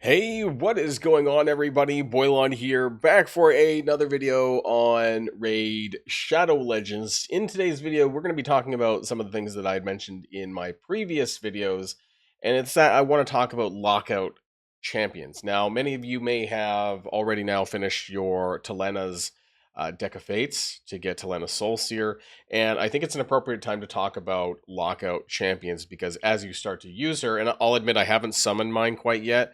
Hey, what is going on, everybody? Boilon here, back for another video on Raid Shadow Legends. In today's video, we're going to be talking about some of the things that I had mentioned in my previous videos, and it's that I want to talk about Lockout champions. Now, many of you may have already now finished your Telena's Deck of Fates to get Telena Soul Seer, and I think it's an appropriate time to talk about Lockout champions because as you start to use her, and I'll admit I haven't summoned mine quite yet,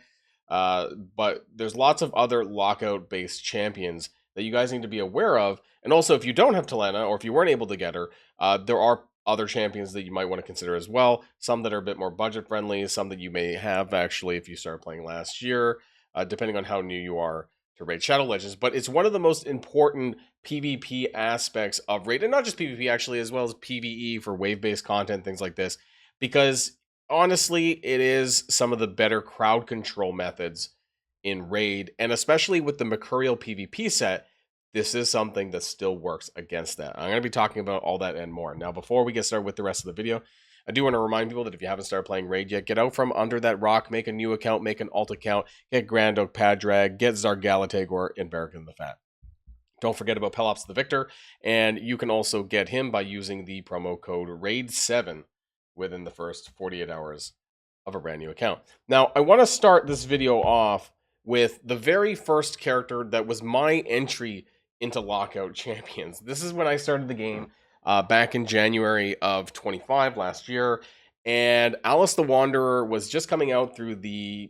but there's lots of other lockout based champions that you guys need to be aware of. And also, if you don't have Talena or if you weren't able to get her, there are other champions that you might want to consider as well. Some that are a bit more budget friendly, some that you may have actually if you started playing last year, depending on how new you are to Raid Shadow Legends. But it's one of the most important PvP aspects of Raid, and not just PvP actually, as well as PvE for wave based content, things like this, because honestly, it is some of the better crowd control methods in Raid, and especially with the Mercurial PvP set, this is something that still works against that. I'm going to be talking about all that and more. Now, before we get started with the rest of the video, I do want to remind people that if you haven't started playing Raid yet, get out from under that rock, make a new account, make an alt account, get Grand Oak Padrag, get Zargalatagor, and Barracan the Fat. Don't forget about Pelops the Victor, and you can also get him by using the promo code RAID7 within the first 48 hours of a brand new account. Now, I want to start this video off with the very first character that was my entry into Lockout Champions. This is when I started the game back in January of 25 last year, and Alice the Wanderer was just coming out through the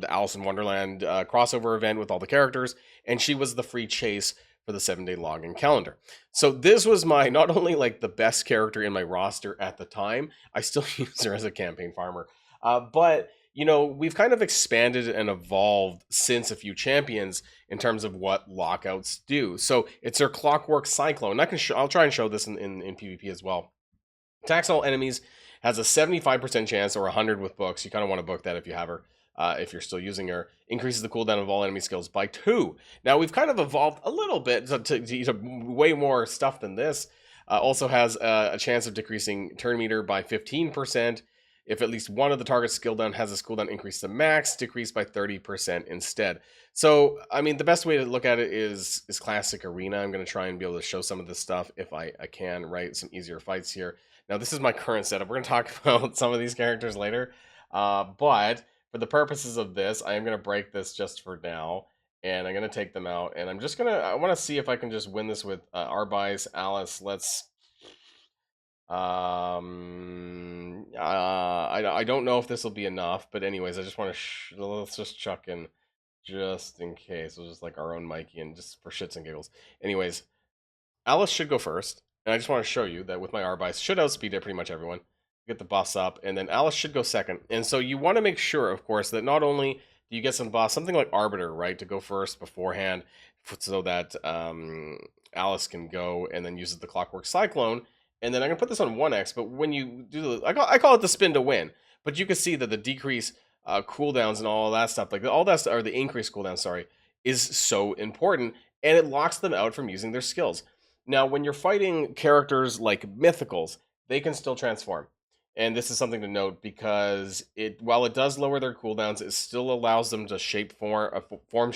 Alice in Wonderland crossover event with all the characters, and she was the free chase for the 7-day login calendar. So this was my, not only like the best character in my roster at the time, I still use her as a campaign farmer, but you know, we've kind of expanded and evolved since a few champions in terms of what lockouts do. So it's her Clockwork Cyclone. I'll try and show this in PvP as well. Attacks all enemies, has a 75% chance, or 100 with books. You kind of want to book that if you have her. If you're still using her, increases the cooldown of all enemy skills by 2. Now, we've kind of evolved a little bit to way more stuff than this. Also has a chance of decreasing turn meter by 15%. If at least one of the target's skill down has this cooldown increased to max, decreased by 30% instead. So, I mean, the best way to look at it is classic arena. I'm going to try and be able to show some of this stuff if I can, right? Some easier fights here. Now, this is my current setup. We're going to talk about some of these characters later. But for the purposes of this, I am going to break this just for now. And I'm going to take them out. And I'm just going to... I want to see if I can just win this with Arbice, Alice. Let's... I don't know if this will be enough. But anyways, I just want to... let's just chuck in just in case. We'll just like our own Mikey and just for shits and giggles. Anyways, Alice should go first. And I just want to show you that with my Arbice, should outspeed it pretty much everyone. Get the buffs up, and then Alice should go second. And so you want to make sure, of course, that not only do you get some buffs, something like Arbiter, right, to go first beforehand, so that Alice can go and then uses the Clockwork Cyclone. And then I'm going to put this on 1x, but when you do the... I call it the spin to win. But you can see that the decrease cooldowns and all that stuff, like all that stuff, or the increase cooldown, sorry, is so important, and it locks them out from using their skills. Now, when you're fighting characters like Mythicals, they can still transform. And this is something to note because while it does lower their cooldowns, it still allows them to form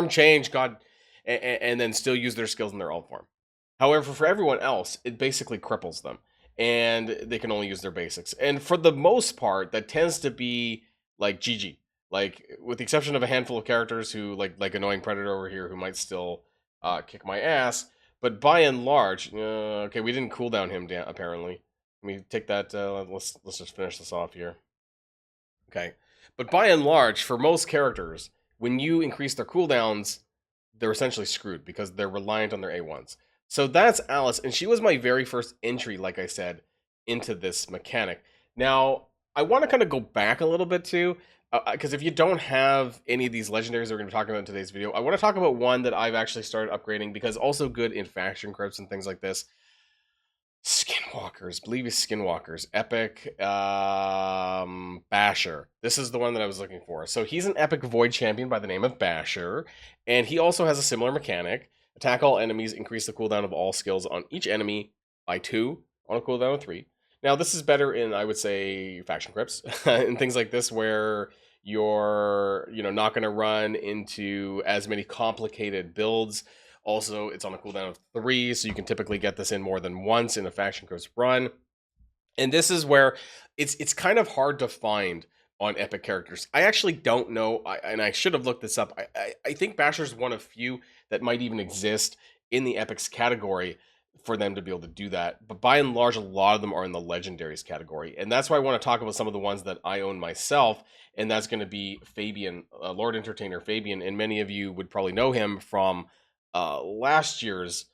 change, God, and then still use their skills in their alt form. However, for everyone else, it basically cripples them, and they can only use their basics. And for the most part, that tends to be like GG. Like, with the exception of a handful of characters who, like Annoying Predator over here, who might still kick my ass. But by and large, okay, we didn't cool down him apparently. Let me take that. Let's just finish this off here. Okay, but by and large, for most characters, when you increase their cooldowns, they're essentially screwed because they're reliant on their A1s. So that's Alice, and she was my very first entry, like I said, into this mechanic. Now, I want to kind of go back a little bit too, because if you don't have any of these legendaries that we're going to be talking about in today's video, I want to talk about one that I've actually started upgrading because also good in faction crypts and things like this. Skinwalkers, believe it's Skinwalkers. Epic Basher. This is the one that I was looking for. So he's an epic void champion by the name of Basher, and he also has a similar mechanic. Attack all enemies, increase the cooldown of all skills on each enemy by 2 on a cooldown of 3. Now, this is better in, I would say, faction crypts and things like this where You're, not going to run into as many complicated builds. Also, it's on a cooldown of 3, so you can typically get this in more than once in a faction crisp run. And this is where it's kind of hard to find on epic characters. I actually don't know, and I should have looked this up. I think Basher's one of few that might even exist in the epics category for them to be able to do that. But by and large, a lot of them are in the legendaries category. And that's why I want to talk about some of the ones that I own myself. And that's going to be Fabian, Lord Entertainer Fabian. And many of you would probably know him from last year's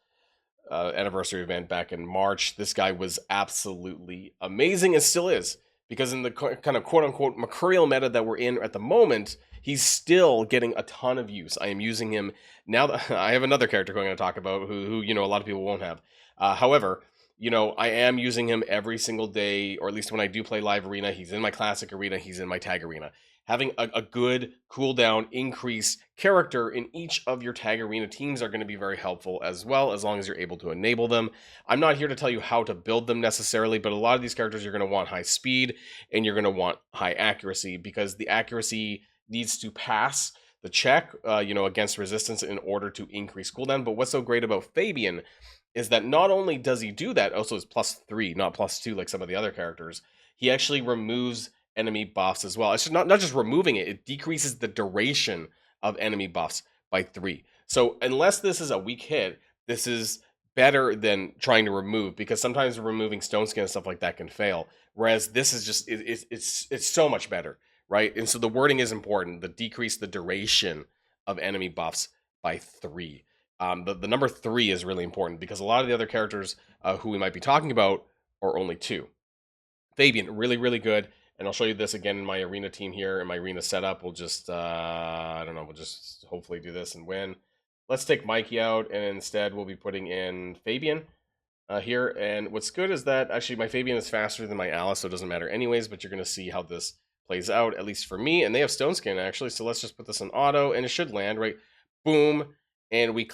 anniversary event back in March. This guy was absolutely amazing and still is, because in the kind of quote unquote mercurial meta that we're in at the moment, he's still getting a ton of use. I am using him now that I have another character going to talk about who a lot of people won't have. However, I am using him every single day, or at least when I do play live arena. He's in my classic arena, he's in my tag arena. Having a good cooldown increase character in each of your tag arena teams are going to be very helpful as well, as long as you're able to enable them. I'm not here to tell you how to build them necessarily, but a lot of these characters you're going to want high speed and you're going to want high accuracy, because the accuracy needs to pass the check, against resistance in order to increase cooldown. But what's so great about Fabian is that not only does he do that, also it's +3, not +2 like some of the other characters. He actually removes enemy buffs as well. It's just not just removing it, it decreases the duration of enemy buffs by 3. So unless this is a weak hit, this is better than trying to remove, because sometimes removing stone skin and stuff like that can fail. Whereas this is just, it's so much better, right? And so the wording is important. The decrease the duration of enemy buffs by 3. The number 3 is really important, because a lot of the other characters who we might be talking about are only 2. Fabian, really, really good. And I'll show you this again in my arena team here, in my arena setup. We'll just, I don't know, we'll just hopefully do this and win. Let's take Mikey out, and instead we'll be putting in Fabian here. And what's good is that actually my Fabian is faster than my Alice, so it doesn't matter anyways, but you're going to see how this plays out, at least for me. And they have Stone Skin, actually, so let's just put this on auto, and it should land, right? Boom. And we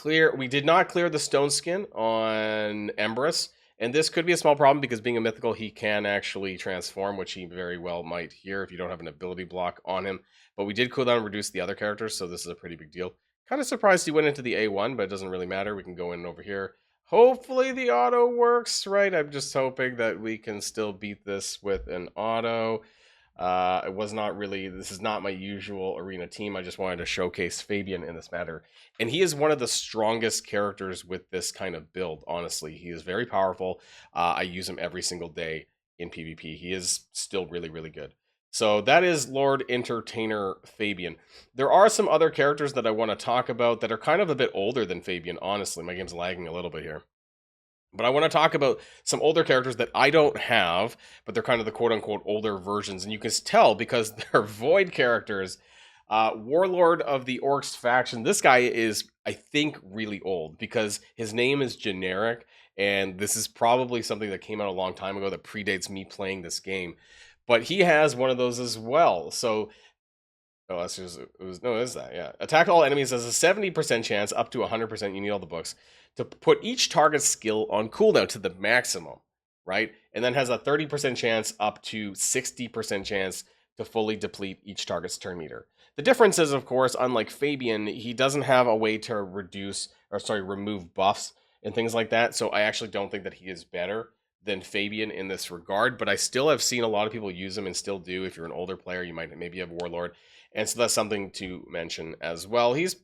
did not clear the Stone Skin on Empress. And this could be a small problem, because being a mythical, he can actually transform, which he very well might here if you don't have an ability block on him. But we did cooldown and reduce the other characters, so this is a pretty big deal. Kind of surprised he went into the A1, but it doesn't really matter. We can go in over here. Hopefully the auto works, right? I'm just hoping that we can still beat this with an auto. This is not my usual arena team. I just wanted to showcase Fabian in this matter. And he is one of the strongest characters with this kind of build, honestly. He is very powerful. I use him every single day in PvP. He is still really, really good. So that is Lord Entertainer Fabian. There are some other characters that I want to talk about that are kind of a bit older than Fabian, honestly. My game's lagging a little bit here. But I want to talk about some older characters that I don't have, but they're kind of the quote-unquote older versions. And you can tell because they're void characters. Warlord of the Orcs faction. This guy is, I think, really old, because his name is generic. And this is probably something that came out a long time ago that predates me playing this game. But he has one of those as well. So, that's just, yeah. Attack all enemies has a 70% chance, up to 100%, you need all the books, to put each target's skill on cooldown to the maximum, right? And then has a 30% chance, up to 60% chance to fully deplete each target's turn meter. The difference is, of course, unlike Fabian, he doesn't have a way to remove buffs and things like that. So I actually don't think that he is better than Fabian in this regard, but I still have seen a lot of people use him and still do. If you're an older player, you might maybe have Warlord. And so that's something to mention as well. He's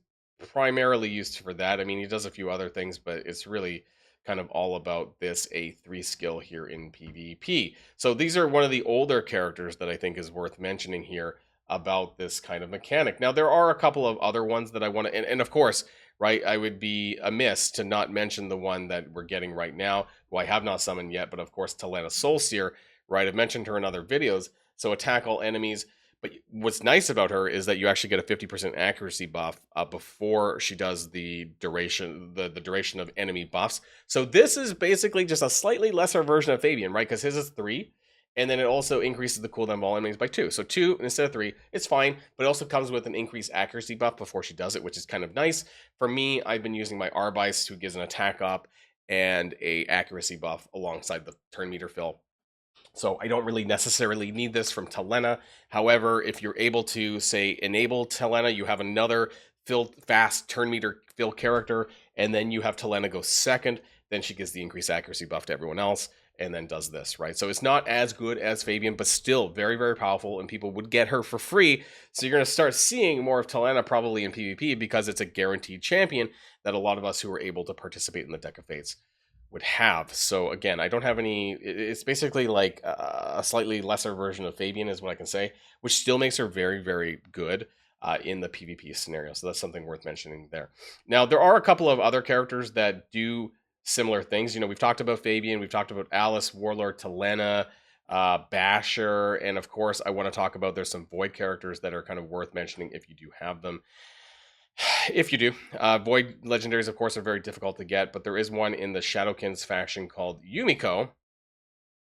primarily used for that. I mean, he does a few other things, but it's really kind of all about this A3 skill here in PvP. So these are one of the older characters that I think is worth mentioning here about this kind of mechanic. Now, there are a couple of other ones that I want to, and of course, right, I would be amiss to not mention the one that we're getting right now, who I have not summoned yet, but of course, Talena Soulseer, right? I've mentioned her in other videos. So attack all enemies. But what's nice about her is that you actually get a 50% accuracy buff before she does the duration of enemy buffs. So this is basically just a slightly lesser version of Fabian, right? Because his is 3, and then it also increases the cooldown of all enemies by 2. So 2 instead of 3, it's fine, but it also comes with an increased accuracy buff before she does it, which is kind of nice. For me, I've been using my Arbice, who gives an attack up and a accuracy buff alongside the turn meter fill. So I don't really necessarily need this from Talena. However, if you're able to, say, enable Talena, you have another fill fast turn meter fill character, and then you have Talena go second, then she gives the increased accuracy buff to everyone else, and then does this, right? So it's not as good as Fabian, but still very, very powerful, and people would get her for free. So you're going to start seeing more of Talena probably in PvP because it's a guaranteed champion that a lot of us who are able to participate in the Deck of Fates would have. So again, I don't have any. It's basically like a slightly lesser version of Fabian, is what I can say, which still makes her very, very good in the PvP scenario. So that's something worth mentioning there. Now, there are a couple of other characters that do similar things. You know, we've talked about Fabian, we've talked about Alice, Warlord, Talena, Basher, and of course, I want to talk about there's some Void characters that are kind of worth mentioning if you do have them. If you do, Void legendaries, of course, are very difficult to get, but there is one in the Shadowkins faction called Yumiko.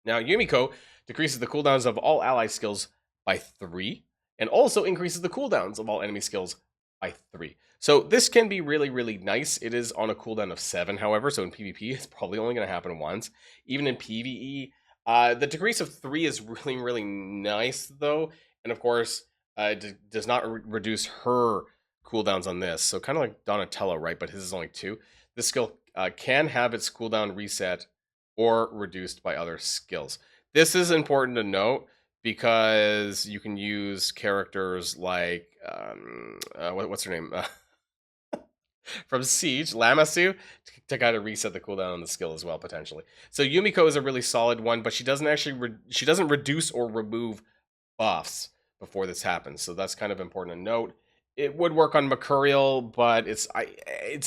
Now, Yumiko decreases the cooldowns of all ally skills by 3, and also increases the cooldowns of all enemy skills by 3. So this can be really, really nice. It is on a cooldown of 7, however, so in PvP, it's probably only going to happen once. Even in PvE, the decrease of 3 is really, really nice, though, and of course, it does not reduce her cooldowns on this. So kind of like Donatello, right? But his is only 2. This skill can have its cooldown reset or reduced by other skills. This is important to note because you can use characters like what's her name from Siege, Lamasu, to kind of reset the cooldown on the skill as well potentially. So Yumiko is a really solid one, but she doesn't actually she doesn't reduce or remove buffs before this happens. So that's kind of important to note. It would work on Mercurial, but it's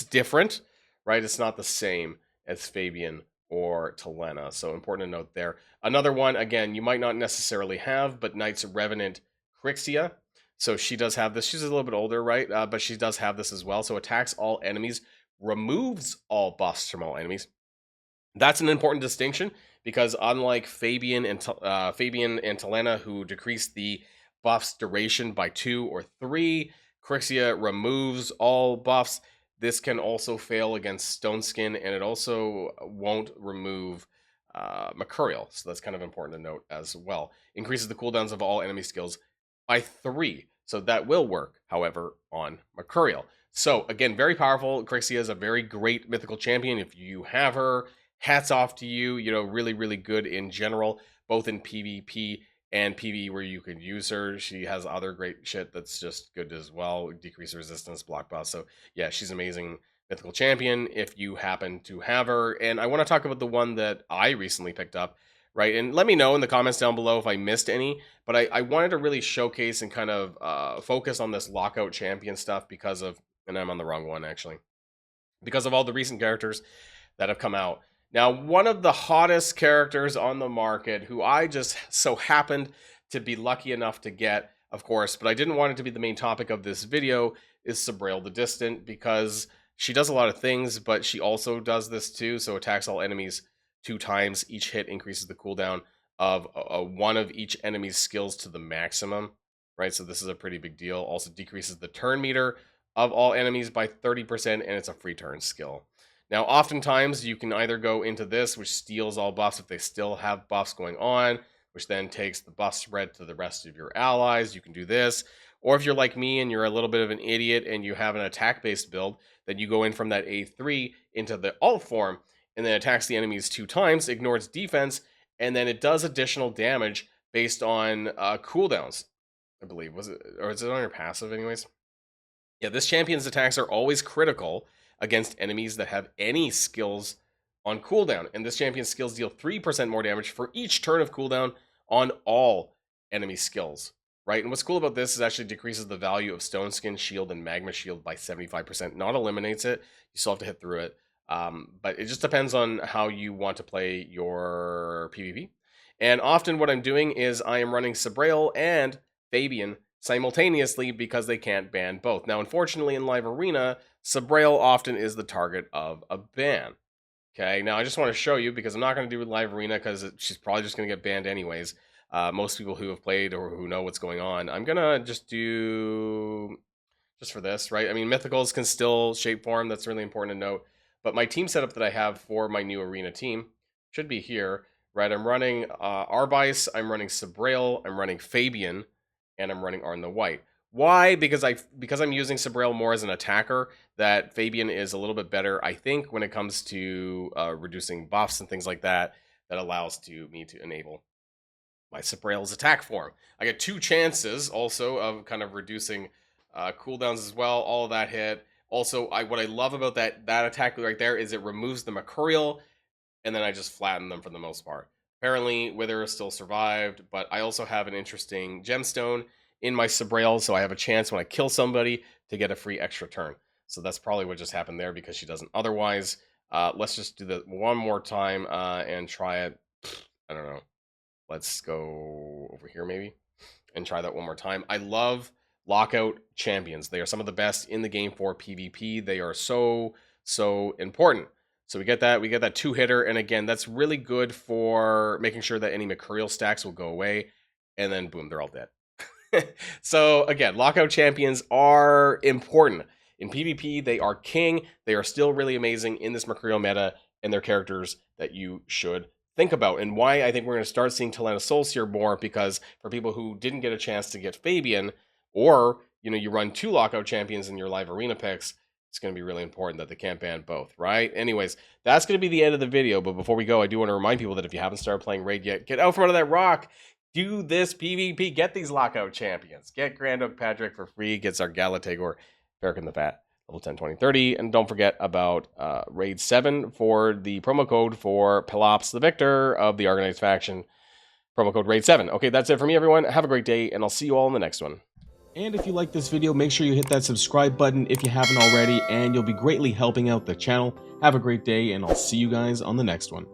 different, right? It's not the same as Fabian or Talena. So important to note there. Another one, again, you might not necessarily have, but Knight's Revenant Crixia. So she does have this. She's a little bit older, right? But she does have this as well. So attacks all enemies, removes all buffs from all enemies. That's an important distinction because unlike Fabian and Talena, who decrease the buff's duration by 2 or 3, Crixia removes all buffs. This can also fail against Stone Skin, and it also won't remove Mercurial. So that's kind of important to note as well. Increases the cooldowns of all enemy skills by 3. So that will work, however, on Mercurial. So again, very powerful. Crixia is a very great mythical champion. If you have her, hats off to you. You know, really, really good in general, both in PvP and PvE where you can use her. She has other great shit that's just good as well. Decrease resistance, block buff. So yeah, she's amazing mythical champion if you happen to have her. And I want to talk about the one that I recently picked up, right? And let me know in the comments down below if I missed any. But I wanted to really showcase and kind of focus on this lockout champion stuff because of, and I'm on the wrong one actually, because of all the recent characters that have come out. Now, one of the hottest characters on the market, who I just so happened to be lucky enough to get, of course, but I didn't want it to be the main topic of this video, is Sabrail the Distant, because she does a lot of things, but she also does this too, so attacks all enemies 2 times. Each hit increases the cooldown of one of each enemy's skills to the maximum, right? So this is a pretty big deal. Also decreases the turn meter of all enemies by 30%, and it's a free turn skill. Now, oftentimes, you can either go into this, which steals all buffs if they still have buffs going on, which then takes the buff spread to the rest of your allies. You can do this. Or if you're like me and you're a little bit of an idiot and you have an attack-based build, then you go in from that A3 into the alt form, and then attacks the enemies 2 times, ignores defense, and then it does additional damage based on cooldowns, I believe. Was it, or is it on your passive anyways? Yeah, this champion's attacks are always critical against enemies that have any skills on cooldown. And this champion's skills deal 3% more damage for each turn of cooldown on all enemy skills, right? And what's cool about this is actually decreases the value of Stone Skin Shield and Magma Shield by 75%. Not eliminates it. You still have to hit through it. But it just depends on how you want to play your PvP. And often what I'm doing is I am running Sabrail and Fabian simultaneously because they can't ban both. Now, unfortunately, in Live Arena, Sabrail often is the target of a ban. Okay, now I just want to show you, because I'm not going to do it Live Arena because she's probably just going to get banned anyways. Most people who have played or who know what's going on. I'm going to just do, just for this, right? I mean, Mythicals can still shape form. That's really important to note. But my team setup that I have for my new Arena team should be here, right? I'm running Arbice, I'm running Sabrail, I'm running Fabian, and I'm running Arn the White. Why? Because I'm using Sabrail more as an attacker, that Fabian is a little bit better, I think, when it comes to reducing buffs and things like that, that allows me to enable my Sabrail's attack form. I get 2 chances also of kind of reducing cooldowns as well. All of that hit. Also, what I love about that attack right there is it removes the Mercurial, and then I just flatten them for the most part. Apparently, Wither still survived, but I also have an interesting gemstone in my Sabrail, so I have a chance when I kill somebody to get a free extra turn. So that's probably what just happened there because she doesn't otherwise. Let's just do that one more time and try it. I don't know. Let's go over here maybe and try that one more time. I love Lockout champions. They are some of the best in the game for PvP. They are so important. So we get that 2-hitter, and again, that's really good for making sure that any Mercurial stacks will go away, and then boom, they're all dead. So again, Lockout champions are important. In PvP, they are king. They are still really amazing in this Mercurial meta, and they're characters that you should think about. And why I think we're going to start seeing Tyrannosaurus here more, because for people who didn't get a chance to get Fabian, or you run 2 Lockout champions in your live arena picks, it's going to be really important that they can't ban both, right? Anyways, that's going to be the end of the video. But before we go, I do want to remind people that if you haven't started playing Raid yet, get out from under that rock. Do this PvP. Get these Lockout champions. Get Grand Oak Patrick for free. Get Zargala Tagor, Farrakhan the Fat, level 10, 20, 30. And don't forget about Raid 7 for the promo code for Pelops the Victor of the Argonauts faction. Promo code Raid 7. Okay, that's it for me, everyone. Have a great day, and I'll see you all in the next one. And if you like this video, make sure you hit that subscribe button if you haven't already, and you'll be greatly helping out the channel. Have a great day, and I'll see you guys on the next one.